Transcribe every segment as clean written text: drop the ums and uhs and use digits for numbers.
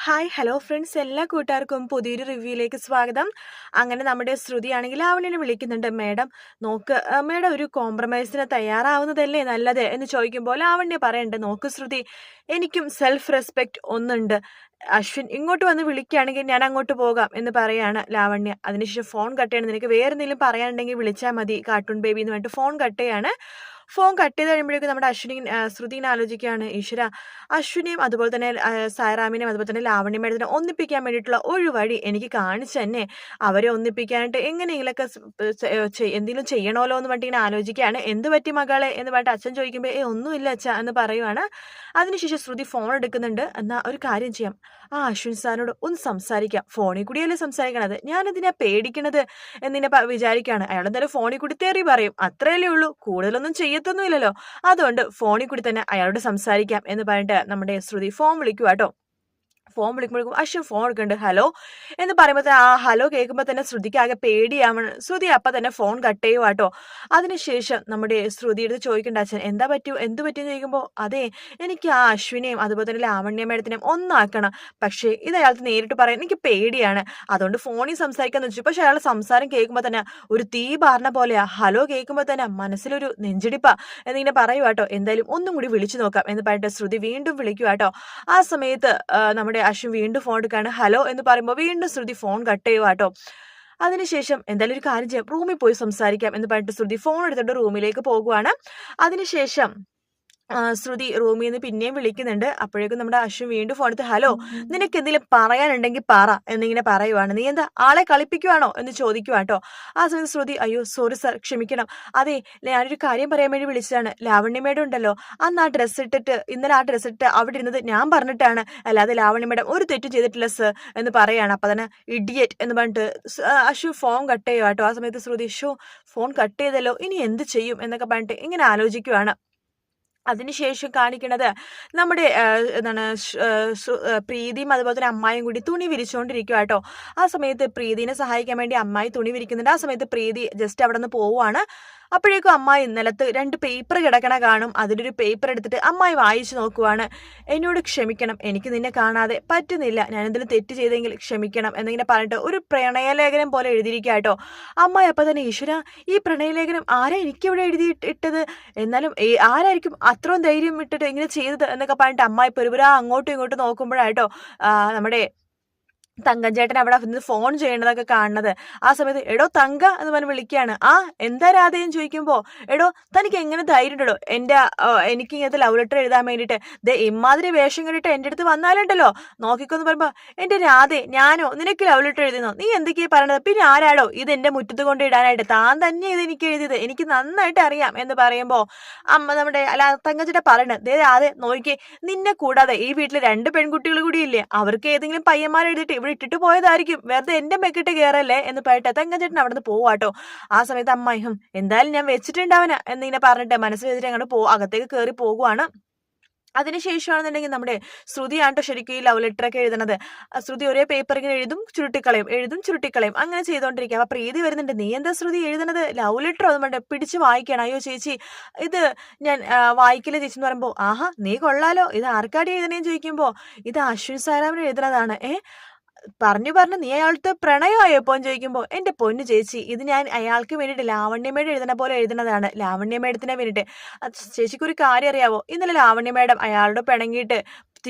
Hi hello friends എല്ലാ കൂട്ടുകാർക്കും പുതിയൊരു റിവ്യൂയിലേക്ക് സ്വാഗതം. അങ്ങനെ നമ്മുടെ ശ്രുതിയാണെങ്കിൽ ലാവണ്യനെ വിളിക്കുന്നുണ്ട്. മേഡം നോക്ക്, മേഡം ഒരു കോംപ്രമൈസിന് തയ്യാറാവുന്നതല്ലേ നല്ലത് എന്ന് ചോദിക്കുമ്പോൾ ലാവണ്യ പറയുന്നുണ്ട്, നോക്ക് ശ്രുതി, എനിക്കും സെൽഫ് റെസ്പെക്റ്റ് ഒന്നുണ്ട്. അശ്വിൻ ഇങ്ങോട്ട് വന്ന് വിളിക്കുകയാണെങ്കിൽ ഞാൻ അങ്ങോട്ട് പോകാം എന്ന് പറയാണ് ലാവണ്യ. അതിനുശേഷം ഫോൺ കട്ട് ചെയ്യണം, നിനക്ക് വേറെ എന്തെങ്കിലും പറയാനുണ്ടെങ്കിൽ വിളിച്ചാൽ മതി കാർട്ടൂൺ ബേബി എന്ന് പറഞ്ഞിട്ട് ഫോൺ കട്ട് ചെയ്യാണ്. ഫോൺ കട്ട് ചെയ്ത് കഴിയുമ്പോഴേക്കും നമ്മുടെ ശ്രുതിനെ ആലോചിക്കുകയാണ്, ഈശ്വര, അശ്വിനെയും അതുപോലെ തന്നെ സായറാമിനെയും അതുപോലെ തന്നെ ലാവണ്യ മേഡത്തിനെ ഒന്നിപ്പിക്കാൻ വേണ്ടിയിട്ടുള്ള ഒരു വഴി എനിക്ക് കാണിച്ചു തന്നെ. അവരെ ഒന്നിപ്പിക്കാനായിട്ട് എങ്ങനെയെങ്കിലൊക്കെ എന്തെങ്കിലും ചെയ്യണമല്ലോ എന്ന് പറഞ്ഞിട്ട് ഇങ്ങനെ ആലോചിക്കുകയാണ്. എന്ത് പറ്റി മകളെ എന്ന് പറഞ്ഞിട്ട് അച്ഛൻ ചോദിക്കുമ്പോൾ ഒന്നുമില്ല അച്ഛ എന്ന് പറയുവാണ്. അതിനുശേഷം ശ്രുതി ഫോൺ എടുക്കുന്നുണ്ട്. എന്നാൽ ഒരു കാര്യം ചെയ്യാം, ആ അശ്വിൻ സാറിനോട് ഒന്ന് സംസാരിക്കാം, ഫോണിൽ കൂടിയല്ലേ സംസാരിക്കണത്, ഞാനെന്തിനാ പേടിക്കണത് എന്നിങ്ങനെ വിചാരിക്കുകയാണ്. അയാൾ എന്തായാലും ഫോണിൽ കൂടി തെറി പറയും, അത്രയല്ലേ ഉള്ളൂ, കൂടുതലൊന്നും ചെയ്യത്തൊന്നുമില്ലല്ലോ, അതുകൊണ്ട് ഫോണിൽ കൂടി തന്നെ അയാളോട് സംസാരിക്കാം എന്ന് പറഞ്ഞിട്ട് നമ്മുടെ ശ്രുതി ഫോൺ വിളിക്കുക കേട്ടോ. ഫോൺ വിളിക്കുമ്പോഴേക്കും അശ്വിൻ ഫോൺ എടുക്കുന്നുണ്ട്. ഹലോ എന്ന് പറയുമ്പോൾ തന്നെ ആ ഹലോ കേൾക്കുമ്പോൾ തന്നെ ശ്രുതിക്ക് ആകെ പേടിയാവണം. ശ്രുതി അപ്പം തന്നെ ഫോൺ കട്ട് ചെയ്യുക കേട്ടോ. അതിനുശേഷം നമ്മുടെ ശ്രുതിയുടെ ചോദിക്കേണ്ട, അച്ഛൻ എന്താ എന്ത് പറ്റിയെന്ന് ചോദിക്കുമ്പോൾ, അതെ, എനിക്ക് ആ അശ്വിനെയും അതുപോലെ തന്നെ ലാവണ്യ മേഡത്തിനെയും ഒന്നാക്കണം, പക്ഷേ ഇത് അയാൾക്ക് നേരിട്ട് പറയാൻ എനിക്ക് പേടിയാണ്, അതുകൊണ്ട് ഫോണിൽ സംസാരിക്കാന്ന് വെച്ചു. പക്ഷെ അയാളുടെ സംസാരം കേൾക്കുമ്പോൾ തന്നെ ഒരു തീ പാർന്ന പോലെയാ, ഹലോ കേൾക്കുമ്പോൾ തന്നെ മനസ്സിലൊരു നെഞ്ചിടിപ്പാ എന്നിങ്ങനെ പറയുക കേട്ടോ. എന്തായാലും ഒന്നും കൂടി വിളിച്ചു നോക്കാം എന്ന് പറഞ്ഞിട്ട് ശ്രുതി വീണ്ടും വിളിക്കുക കേട്ടോ. ആ സമയത്ത് നമ്മുടെ അശ്വിൻ വീണ്ടും ഫോൺ എടുക്കുകയാണ്. ഹലോ എന്ന് പറയുമ്പോൾ വീണ്ടും ശ്രുതി ഫോൺ കട്ട് ചെയ്യുക കേട്ടോ. അതിനുശേഷം എന്തായാലും ഒരു കാര്യം ചെയ്യാം, റൂമിൽ പോയി സംസാരിക്കാം എന്ന് പറഞ്ഞിട്ട് ശ്രുതി ഫോൺ എടുത്തിട്ട് റൂമിലേക്ക് പോകുവാണ്. അതിനുശേഷം ശ്രുതി റൂമിൽ നിന്ന് പിന്നെയും വിളിക്കുന്നുണ്ട്. അപ്പോഴേക്കും നമ്മുടെ അശ്വിൻ വീണ്ടും ഫോൺ എടുത്ത്, ഹലോ, നിനക്ക് എന്തെങ്കിലും പറയാനുണ്ടെങ്കിൽ പറ എന്നിങ്ങനെ പറയുവാണ്. നീ എന്താ ആളെ കളിപ്പിക്കുവാണോ എന്ന് ചോദിക്കുക കേട്ടോ. ആ സമയത്ത് ശ്രുതി, അയ്യോ സോറി സാർ, ക്ഷമിക്കണം, അതെ ഞാനൊരു കാര്യം പറയാൻ വേണ്ടി വിളിച്ചതാണ്. ലാവണ്യമേടം ഉണ്ടല്ലോ, അന്ന് ആ ഡ്രസ്സ് ഇട്ടിട്ട് ഇന്നലെ ആ ഡ്രസ്സ് ഇട്ട് അവിടെ ഇരുന്നത് ഞാൻ പറഞ്ഞിട്ടാണ്, അല്ലാതെ ലാവണ്യമേടം ഒരു തെറ്റും ചെയ്തിട്ടില്ല സർ എന്ന് പറയാണ്. അപ്പൊ തന്നെ ഇഡിയറ്റ് എന്ന് പറഞ്ഞിട്ട് അശ്വിൻ ഫോൺ കട്ട് ചെയ്യുക കേട്ടോ. ആ സമയത്ത് ശ്രുതി, ഫോൺ കട്ട് ചെയ്തല്ലോ, ഇനി എന്ത് ചെയ്യും എന്നൊക്കെ പറഞ്ഞിട്ട് ഇങ്ങനെ ആലോചിക്കുവാണ്. അതിനുശേഷം കാണിക്കുന്നത് നമ്മുടെ എന്താണ് പ്രീതിയും അതുപോലെ തന്നെ അമ്മായിയും കൂടി തുണി വിരിച്ചുകൊണ്ടിരിക്കുക കേട്ടോ. ആ സമയത്ത് പ്രീതിനെ സഹായിക്കാൻ വേണ്ടി അമ്മായി തുണി വിരിക്കുന്നുണ്ട്. ആ സമയത്ത് പ്രീതി ജസ്റ്റ് അവിടെ നിന്ന് പോവുകയാണ്. അപ്പോഴേക്കും അമ്മായി നിലത്ത് 2 പേപ്പർ കിടക്കണ കാണും. അതിലൊരു പേപ്പർ എടുത്തിട്ട് അമ്മായി വായിച്ചു നോക്കുവാണ്. എന്നോട് ക്ഷമിക്കണം, എനിക്ക് നിന്നെ കാണാതെ പറ്റുന്നില്ല, ഞാൻ എന്തെങ്കിലും തെറ്റ് ചെയ്തെങ്കിൽ ക്ഷമിക്കണം എന്നിങ്ങനെ പറഞ്ഞിട്ട് ഒരു പ്രണയലേഖനം പോലെ എഴുതിയിരിക്കുക കേട്ടോ. അമ്മായി അപ്പം തന്നെ, ഈശ്വര, ഈ പ്രണയലേഖനം ആരാ എനിക്കിവിടെ ഇട്ടത്, എന്നാലും ആരായിരിക്കും അത്രയും ധൈര്യം ഇട്ടിട്ട് ഇങ്ങനെ ചെയ്തത് എന്നൊക്കെ പറഞ്ഞിട്ട് അമ്മായി പെരുപുരാ അങ്ങോട്ടും ഇങ്ങോട്ടും നോക്കുമ്പോഴായിട്ടോ നമ്മുടെ തങ്കഞ്ചേട്ടൻ അവിടെ നിന്ന് ഫോൺ ചെയ്യണതൊക്കെ കാണുന്നത്. ആ സമയത്ത്, എടോ തങ്ക എന്ന് പറഞ്ഞ് വിളിക്കുകയാണ്. ആ എന്താ രാധയും ചോദിക്കുമ്പോൾ, എടോ തനിക്ക് എങ്ങനെ ധൈര്യം ഉണ്ടോ എനിക്ക് ഇങ്ങനത്തെ ലവ് ലെറ്റർ എഴുതാൻ വേണ്ടിയിട്ട്, ഇമാതിരി വേഷം കണ്ടിട്ട് എൻ്റെ അടുത്ത് വന്നാലുണ്ടല്ലോ നോക്കിക്കോന്ന് പറയുമ്പോൾ, എൻ്റെ രാധേ, ഞാനോ നിനക്ക് ലവ് ലെറ്റർ എഴുതുന്നോ, നീ എന്തൊക്കെയാ പറയണത്, പിന്നെ ആരാടോ ഇത് എൻ്റെ മുറ്റത്ത് കൊണ്ട് ഇടാനായിട്ട്, താൻ തന്നെ ഇത് എനിക്ക് എഴുതിയത്, എനിക്ക് നന്നായിട്ട് അറിയാം എന്ന് പറയുമ്പോൾ നമ്മുടെ തങ്കഞ്ചേട്ടൻ പറയണത്, രാധേ നോക്കിക്കേ, നിന്നെ കൂടാതെ ഈ വീട്ടിൽ 2 പെൺകുട്ടികൾ കൂടിയില്ലേ, അവർക്ക് ഏതെങ്കിലും പയ്യന്മാർ എഴുതിയിട്ട് ഇവിടെ ഇട്ടിട്ട് പോയതായിരിക്കും, വെറുതെ എന്റെ മെക്കിട്ട് കയറല്ലേ എന്ന് പറഞ്ഞിട്ട് തങ്കഞ്ചേട്ടൻ അവിടെ നിന്ന് പോവാട്ടോ. ആ സമയത്ത് അമ്മായി, എന്തായാലും ഞാൻ വെച്ചിട്ടുണ്ടാവന എന്നിങ്ങനെ പറഞ്ഞിട്ട് മനസ്സിൽ വെച്ചിട്ട് അങ്ങോട്ട് അകത്തേക്ക് കയറി പോകുവാണ്. അതിനുശേഷമാണെന്നുണ്ടെങ്കിൽ നമ്മുടെ ശ്രുതിയാട്ടോ ശരിക്കും ഈ ലവ് ലെറ്റർ ഒക്കെ എഴുതണത്. ശ്രുതി ഒരേ പേപ്പർ ഇങ്ങനെ എഴുതും ചുരുട്ടിക്കളയും അങ്ങനെ ചെയ്തോണ്ടിരിക്കുക. അപ്പൊ പ്രീതി വരുന്നുണ്ട്, നീ എന്താ ശ്രുതി എഴുതണത്, ലവ് ലെറ്റർ അതുകൊണ്ട് പിടിച്ച് വായിക്കണം. അയ്യോ ചേച്ചി, ഇത് ഞാൻ വായിക്കില്ല ചേച്ചി എന്ന് പറയുമ്പോൾ, ആഹാ നീ കൊള്ളാലോ, ഇത് ആർക്കാടി എഴുതണേന്ന് ചോദിക്കുമ്പോൾ, ഇത് അശ്വിൻ സാരാമിന് എഴുതണതാണ്. പറഞ്ഞു നീ അയാൾക്ക് പ്രണയമായപ്പോ ചോദിക്കുമ്പോൾ, എന്റെ പൊന്നു ചേച്ചി, ഇത് ഞാൻ അയാൾക്ക് വേണ്ടിയിട്ട് ലാവണ്യമേടം എഴുതണ പോലെ എഴുതുന്നതാണ്, ലാവണ്യമേടത്തിനെ വേണ്ടിയിട്ട്. ചേച്ചിക്കൊരു കാര്യം അറിയാവോ, ഇന്നലെ ലാവണ്യമേടം അയാളോട് പിണങ്ങിയിട്ട്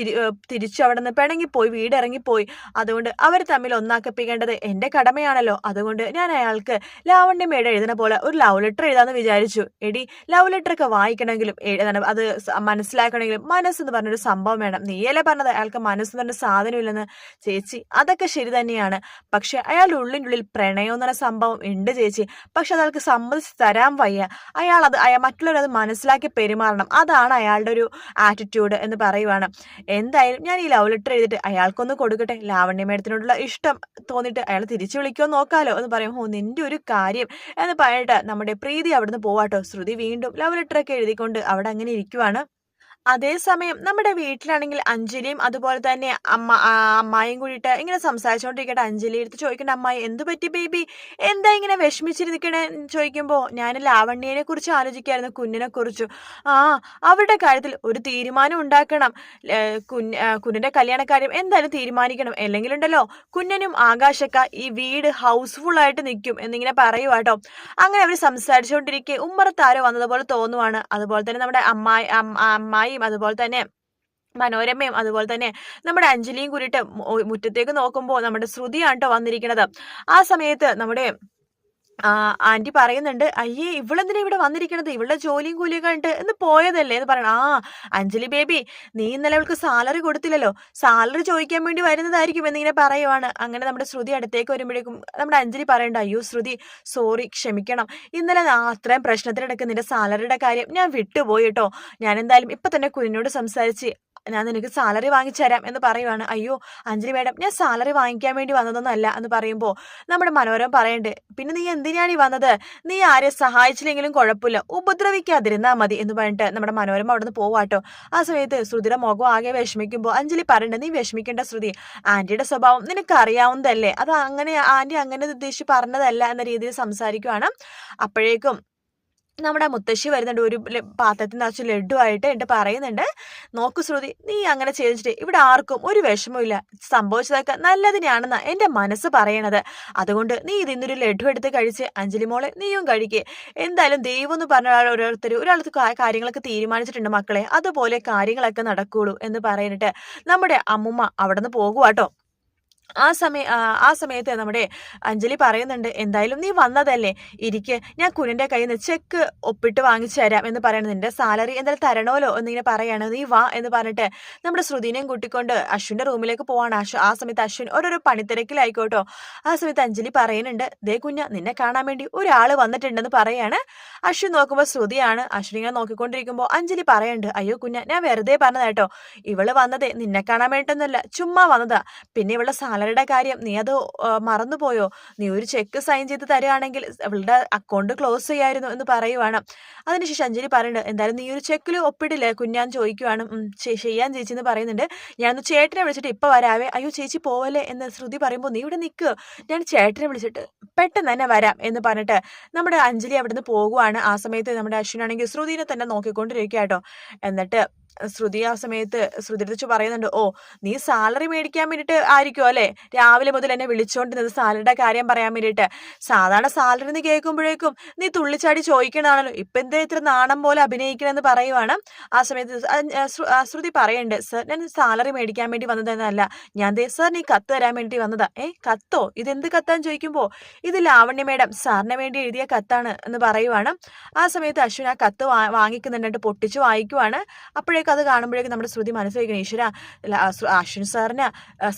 തിരിച്ചു അവിടെ നിന്ന് പിണങ്ങിപ്പോയി, വീടിറങ്ങിപ്പോയി. അതുകൊണ്ട് അവർ തമ്മിൽ ഒന്നാക്കിപ്പിക്കേണ്ടത് എൻ്റെ കടമയാണല്ലോ. അതുകൊണ്ട് ഞാൻ അയാൾക്ക് ലാവണ്യമേടം എഴുതുന്ന പോലെ ഒരു ലവ് ലെറ്റർ എഴുതാമെന്ന് വിചാരിച്ചു. എടി, ലവ് ലെറ്റർ ഒക്കെ വായിക്കണമെങ്കിലും അത് മനസ്സിലാക്കണമെങ്കിലും മനസ്സെന്ന് പറഞ്ഞൊരു സംഭവം വേണം. നീയല്ലേ പറഞ്ഞത് അയാൾക്ക് മനസ്സെന്ന് പറഞ്ഞ സാധനമില്ലെന്ന്. ചേച്ചി, അതൊക്കെ ശരി തന്നെയാണ്, പക്ഷെ അയാളുടെ ഉള്ളിനുള്ളിൽ പ്രണയം എന്ന് പറഞ്ഞ സംഭവം ഉണ്ട് ചേച്ചി. പക്ഷെ അതയാൾക്ക് സമ്മതിച്ച് തരാൻ വയ്യ. മറ്റുള്ളവരത് മനസ്സിലാക്കി പെരുമാറണം, അതാണ് അയാളുടെ ഒരു ആറ്റിറ്റ്യൂഡ് എന്ന് പറയുവാണ്. എന്തായാലും ഞാൻ ഈ ലവ് ലെറ്റർ എഴുതിയിട്ട് അയാൾക്കൊന്ന് കൊടുക്കട്ടെ, ലാവണ്യ മേഡത്തിനോടുള്ള ഇഷ്ടം തോന്നിയിട്ട് അയാൾ തിരിച്ചു വിളിക്കുമോ നോക്കാലോ എന്ന് പറയും. നിന്റെ ഒരു കാര്യം എന്ന് പറഞ്ഞിട്ട് നമ്മുടെ പ്രീതി അവിടുന്ന് പോവാട്ടോ. ശ്രുതി വീണ്ടും ലവ് ലെറ്റർ ഒക്കെ എഴുതിക്കൊണ്ട് അവിടെ അങ്ങനെ ഇരിക്കുവാണ്. അതേസമയം നമ്മുടെ വീട്ടിലാണെങ്കിൽ അഞ്ജലിയും അതുപോലെ തന്നെ അമ്മായിയും കൂടിയിട്ട് ഇങ്ങനെ സംസാരിച്ചുകൊണ്ടിരിക്കട്ടെ. അഞ്ജലി എടുത്ത് ചോദിക്കേണ്ട, അമ്മായി എന്തു പറ്റി ബേബി, എന്താ ഇങ്ങനെ വിഷമിച്ചിരിക്കണേ ചോദിക്കുമ്പോൾ, ഞാൻ ലാവണ്യനെ കുറിച്ച് ആലോചിക്കായിരുന്നു, കുഞ്ഞിനെ കുറിച്ചു. ആ, അവരുടെ കാര്യത്തിൽ ഒരു തീരുമാനം ഉണ്ടാക്കണം. കുഞ്ഞിന്റെ കല്യാണക്കാര്യം എന്തായാലും തീരുമാനിക്കണം, അല്ലെങ്കിൽ ഉണ്ടല്ലോ കുഞ്ഞനും ആകാശക്ക ഈ വീട് ഹൗസ്ഫുൾ ആയിട്ട് നിൽക്കും എന്നിങ്ങനെ പറയുവാട്ടോ. അങ്ങനെ അവർ സംസാരിച്ചുകൊണ്ടിരിക്കെ ഉമ്മറത്താരോ വന്നതുപോലെ തോന്നുവാണ്. അതുപോലെ തന്നെ നമ്മുടെ അമ്മായി അതുപോലെ തന്നെ മനോരമയും അതുപോലെ തന്നെ നമ്മുടെ അഞ്ജലിയും കൂടിയിട്ട് മുറ്റത്തേക്ക് നോക്കുമ്പോൾ നമ്മുടെ ശ്രുതിയാണ് ട്ടോ വന്നിരിക്കുന്നത്. ആ സമയത്ത് നമ്മുടെ ആന്റി പറയുന്നുണ്ട്, അയ്യേ ഇവളെന്തിനാ ഇവിടെ വന്നിരിക്കണത്, ഇവളുടെ ജോലിയും കൂലിയൊക്കെ ഉണ്ട് എന്ന് പോയതല്ലേ എന്ന് പറയണം. അഞ്ജലി ബേബി, നീ ഇന്നലെ അവൾക്ക് സാലറി കൊടുത്തില്ലല്ലോ, സാലറി ചോദിക്കാൻ വേണ്ടി വരുന്നതായിരിക്കും എന്നിങ്ങനെ പറയുവാണ്. അങ്ങനെ നമ്മുടെ ശ്രുതി അടുത്തേക്ക് വരുമ്പോഴേക്കും നമ്മുടെ അഞ്ജലി പറയണ്ട, അയ്യോ ശ്രുതി സോറി, ക്ഷമിക്കണം, ഇന്നലെ അത്രയും പ്രശ്നത്തിനിടയ്ക്ക് നിന്റെ സാലറിയുടെ കാര്യം ഞാൻ വിട്ടുപോയി കേട്ടോ. ഞാൻ എന്തായാലും ഇപ്പൊ തന്നെ കുഞ്ഞിനോട് സംസാരിച്ച് ഞാൻ നിനക്ക് സാലറി വാങ്ങിച്ചു തരാം എന്ന് പറയുവാണ്. അയ്യോ അഞ്ജലി മേഡം, ഞാൻ സാലറി വാങ്ങിക്കാൻ വേണ്ടി വന്നതൊന്നുമല്ല എന്ന് പറയുമ്പോൾ നമ്മുടെ മനോരമ പറയണ്ട്, പിന്നെ നീ എന്തിനാണ് ഈ വന്നത്, നീ ആരെ സഹായിച്ചില്ലെങ്കിലും കുഴപ്പമില്ല, ഉപദ്രവിക്കാതിരുന്നാ മതി എന്ന് പറഞ്ഞിട്ട് നമ്മുടെ മനോരമ അവിടെ നിന്ന് പോവാട്ടോ. ആ സമയത്ത് ശ്രുതിയുടെ മുഖം ആകെ വിഷമിക്കുമ്പോൾ അഞ്ജലി പറയണ്ട്, നീ വിഷമിക്കേണ്ട ശ്രുതി, ആന്റിയുടെ സ്വഭാവം നിനക്ക് അറിയാവുന്നതല്ലേ, അത് അങ്ങനെ ആന്റി അങ്ങനെ ഉദ്ദേശിച്ച് പറഞ്ഞതല്ല എന്ന രീതിയിൽ സംസാരിക്കുവാണ്. അപ്പോഴേക്കും നമ്മുടെ മുത്തശ്ശി വരുന്നുണ്ട്, ഒരു പാത്രത്തിൽ നിറച്ച് ലഡു ആയിട്ട് എന്നിട്ട് പറയുന്നുണ്ട്, നോക്കു ശ്രുതി, നീ അങ്ങനെ ചെയ്തിട്ട് ഇവിടെ ആർക്കും ഒരു വിഷമമില്ല, സംഭവിച്ചതൊക്കെ നല്ലതിനാണെന്നാ എന്റെ മനസ്സ് പറയണത്. അതുകൊണ്ട് നീ ഇതിന്നൊരു ലഡു എടുത്ത് കഴിച്ച് അഞ്ജലി മോളെ നീയും കഴിക്കേ. എന്തായാലും ദൈവം എന്ന് പറഞ്ഞ ഒരാൾക്ക് കാര്യങ്ങളൊക്കെ തീരുമാനിച്ചിട്ടുണ്ട് മക്കളെ, അതുപോലെ കാര്യങ്ങളൊക്കെ നടക്കുള്ളൂ എന്ന് പറഞ്ഞിട്ട് നമ്മുടെ അമ്മുമ്മ അവിടെ നിന്ന് പോകുവാട്ടോ. ആ സമയത്ത് നമ്മുടെ അഞ്ജലി പറയുന്നുണ്ട്, എന്തായാലും നീ വന്നതല്ലേ, ഇരിക്ക്, ഞാൻ കുഞ്ഞിന്റെ കയ്യിൽ നിന്ന് ചെക്ക് ഒപ്പിട്ട് വാങ്ങിച്ചു തരാം എന്ന് പറയുന്നത്, നിന്റെ സാലറി എന്തായാലും തരണമല്ലോ എന്നിങ്ങനെ പറയാണ്, നീ വാ എന്ന് പറഞ്ഞിട്ട് നമ്മുടെ ശ്രുതിനെയും കൂട്ടിക്കൊണ്ട് അശ്വിന്റെ റൂമിലേക്ക് പോവാണ്. ആ സമയത്ത് അശ്വിൻ ഓരോരോ പണിത്തിരക്കിലായിക്കോട്ടോ. ആ സമയത്ത് അഞ്ജലി പറയുന്നുണ്ട്, ദേ കുഞ്ഞ, നിന്നെ കാണാൻ വേണ്ടി ഒരാള് വന്നിട്ടുണ്ടെന്ന് പറയാണ്. അശ്വിൻ നോക്കുമ്പോൾ ശ്രുതിയാണ്. അശ്വിൻ ഇങ്ങനെ നോക്കിക്കൊണ്ടിരിക്കുമ്പോൾ അഞ്ജലി പറയുന്നുണ്ട്, അയ്യോ കുഞ്ഞ, ഞാൻ വെറുതെ പറഞ്ഞതാട്ടോ, ഇവള് വന്നതേ നിന്നെ കാണാൻ വേണ്ടിട്ടൊന്നുമല്ല, ചുമ്മാ വന്നതാ. പിന്നെ ഇവളുടെ സാലറിയുടെ കാര്യം നീ അത് മറന്നുപോയോ, നീ ഒരു ചെക്ക് സൈൻ ചെയ്ത് തരുവാണെങ്കിൽ അവളുടെ അക്കൗണ്ട് ക്ലോസ് ചെയ്യായിരുന്നു എന്ന് പറയുവാണ്. അതിനുശേഷം അഞ്ജലി പറയുന്നുണ്ട്, എന്തായാലും നീ ഒരു ചെക്കിൽ ഒപ്പിടില്ലേ കുഞ്ഞാൻ ചോദിക്കുവാണ്. ചെയ്യാൻ ചേച്ചി എന്ന് പറയുന്നുണ്ട്. ഞാനൊന്ന് ചേട്ടനെ വിളിച്ചിട്ട് ഇപ്പൊ വരാവേ. അയ്യോ ചേച്ചി പോവല്ലേ എന്ന് ശ്രുതി പറയുമ്പോൾ, നീ ഇവിടെ നിൽക്ക്, ഞാൻ ചേട്ടനെ വിളിച്ചിട്ട് പെട്ടെന്ന് തന്നെ വരാം എന്ന് പറഞ്ഞിട്ട് നമ്മുടെ അഞ്ജലി അവിടുന്ന് പോകുവാണ്. ആ സമയത്ത് നമ്മുടെ അശ്വിനാണെങ്കിൽ ശ്രുതിനെ തന്നെ നോക്കിക്കൊണ്ടിരിക്കുക കേട്ടോ. എന്നിട്ട് ശ്രുതി ആ സമയത്ത് ശ്രുതി വെച്ച് പറയുന്നുണ്ട്, ഓ നീ സാലറി മേടിക്കാൻ വേണ്ടിയിട്ട് ആയിരിക്കും അല്ലെ രാവിലെ മുതൽ എന്നെ വിളിച്ചോണ്ടിരുന്നത്, സാലറിയുടെ കാര്യം പറയാൻ വേണ്ടിയിട്ട്. സാധാരണ സാലറി എന്ന് കേൾക്കുമ്പോഴേക്കും നീ തുള്ളിച്ചാടി ചോദിക്കണതാണല്ലോ, ഇപ്പൊ എന്താ ഇത്ര നാണം പോലെ അഭിനയിക്കണമെന്ന് പറയുവാണ്. ആ സമയത്ത് ശ്രുതി പറയുന്നുണ്ട്, സർ ഞാൻ സാലറി മേടിക്കാൻ വേണ്ടി വന്നതെന്നല്ല, ഞാൻ സർ നീ കത്ത് തരാൻ വേണ്ടി വന്നതാ. കത്തോ, ഇതെന്ത് കത്താന്ന് ചോദിക്കുമ്പോ, ഇത് ലാവണ്യ മേഡം സാറിന് വേണ്ടി എഴുതിയ കത്താണ് എന്ന് പറയുവാണ്. ആ സമയത്ത് അശ്വിൻ ആ കത്ത് വാങ്ങിക്കുന്നുണ്ട്, പൊട്ടിച്ച് വായിക്കുവാണ്. അപ്പോഴേക്കും അത് കാണുമ്പോഴേക്കും നമ്മുടെ ശ്രുതി മനസ്സിൽ വയ്ക്കണം, ഈശ്വര അശ്വിൻ സാറിന്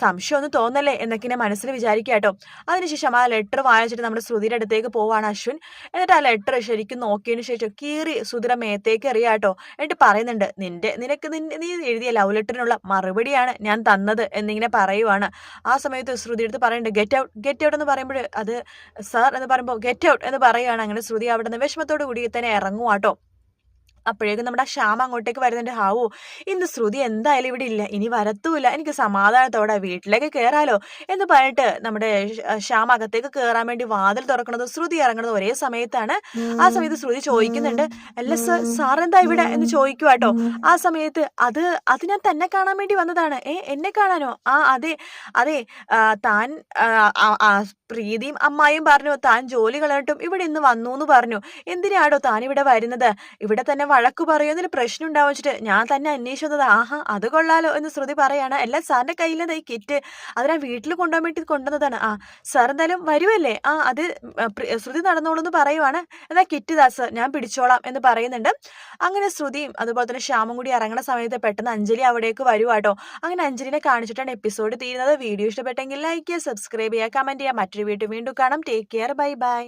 സംശയമൊന്നും തോന്നല്ലേ എന്നൊക്കെ മനസ്സിൽ വിചാരിക്കുക കേട്ടോ. അതിനുശേഷം ആ ലെറ്റർ വായിച്ചിട്ട് നമ്മുടെ ശ്രുതിയുടെ അടുത്തേക്ക് പോവാണ് അശ്വിൻ. എന്നിട്ട് ആ ലെറ്റർ ശരിക്കും നോക്കിയതിനു ശേഷം കീറി ശ്രുതിയുടെ മേത്തേക്ക് എറിയാട്ടോ. എന്നിട്ട് പറയുന്നുണ്ട്, നീ എഴുതിയ ലവ് ലെറ്ററിനുള്ള മറുപടിയാണ് ഞാൻ തന്നത് എന്നിങ്ങനെ പറയുവാണ്. ആ സമയത്ത് ശ്രുതി എടുത്ത് പറയുന്നുണ്ട്, ഗെറ്റ് ഔട്ട് എന്ന് പറയുമ്പോൾ അത് സാർ എന്ന് പറയുമ്പോൾ ഗെറ്റ് ഔട്ട് എന്ന് പറയുകയാണ്. അങ്ങനെ ശ്രുതി അവിടെ നിന്ന് വിഷമത്തോടു കൂടി തന്നെ ഇറങ്ങുവാട്ടോ. അപ്പോഴേക്കും നമ്മുടെ ശ്യാമ അങ്ങോട്ടേക്ക് വരുന്നുണ്ട്. ഹാവൂ, ഇന്ന് ശ്രുതി എന്തായാലും ഇവിടെ ഇല്ല, ഇനി വരത്തുമില്ല, എനിക്ക് സമാധാനത്തോടെ വീട്ടിലേക്ക് കയറാലോ എന്ന് പറഞ്ഞിട്ട് നമ്മുടെ ശ്യാമ അകത്തേക്ക് കയറാൻ വേണ്ടി വാതിൽ തുറക്കണത് ശ്രുതി ഇറങ്ങണത് ഒരേ സമയത്താണ്. ആ സമയത്ത് ശ്രുതി ചോദിക്കുന്നുണ്ട്, അല്ല സാർ എന്താ ഇവിടെ എന്ന് ചോദിക്കുവാട്ടോ. ആ സമയത്ത് അത് ഞാൻ തന്നെ കാണാൻ വേണ്ടി വന്നതാണ്. എന്നെ കാണാനോ? അതെ താൻ പ്രീതിയും അമ്മായും പറഞ്ഞു താൻ ജോലി കളഞ്ഞിട്ടും ഇവിടെ ഇന്ന് വന്നു എന്ന് പറഞ്ഞു. എന്തിനാടോ താൻ ഇവിടെ വരുന്നത്? ഇവിടെ തന്നെ വഴക്കു പറയുന്നതിന് പ്രശ്നം ഉണ്ടാവിച്ചിട്ട് ഞാൻ തന്നെ അന്വേഷിച്ചത്. ആഹാ, അത് കൊള്ളാലോ എന്ന് ശ്രുതി പറയാണ്. എല്ലാം സാറിന്റെ കയ്യിലത് ഈ കിറ്റ്, അത് ഞാൻ വീട്ടിൽ കൊണ്ടുപോകാൻ വേണ്ടി കൊണ്ടുവന്നതാണ്. സാർ എന്തായാലും വരുമല്ലേ? അത് ശ്രുതി നടന്നോളൂ എന്ന് പറയുവാണ്. എന്നാ കിറ്റ് ദാ സർ, ഞാൻ പിടിച്ചോളാം എന്ന് പറയുന്നുണ്ട്. അങ്ങനെ ശ്രുതിയും അതുപോലെ തന്നെ ശ്യാമും കൂടി ഇറങ്ങുന്ന സമയത്ത് പെട്ടെന്ന് അഞ്ജലി അവിടേക്ക് വരുവാട്ടോ. അങ്ങനെ അഞ്ജലിനെ കാണിച്ചിട്ടാണ് എപ്പിസോഡ് തീരുന്നത്. വീഡിയോ ഇഷ്ടപ്പെട്ടെങ്കിൽ ലൈക്ക് ചെയ്യുക, സബ്സ്ക്രൈബ് ചെയ്യുക, കമന്റ് ചെയ്യുക. മറ്റൊരു വീഡിയോ വീണ്ടും കാണാം. Take care, bye bye.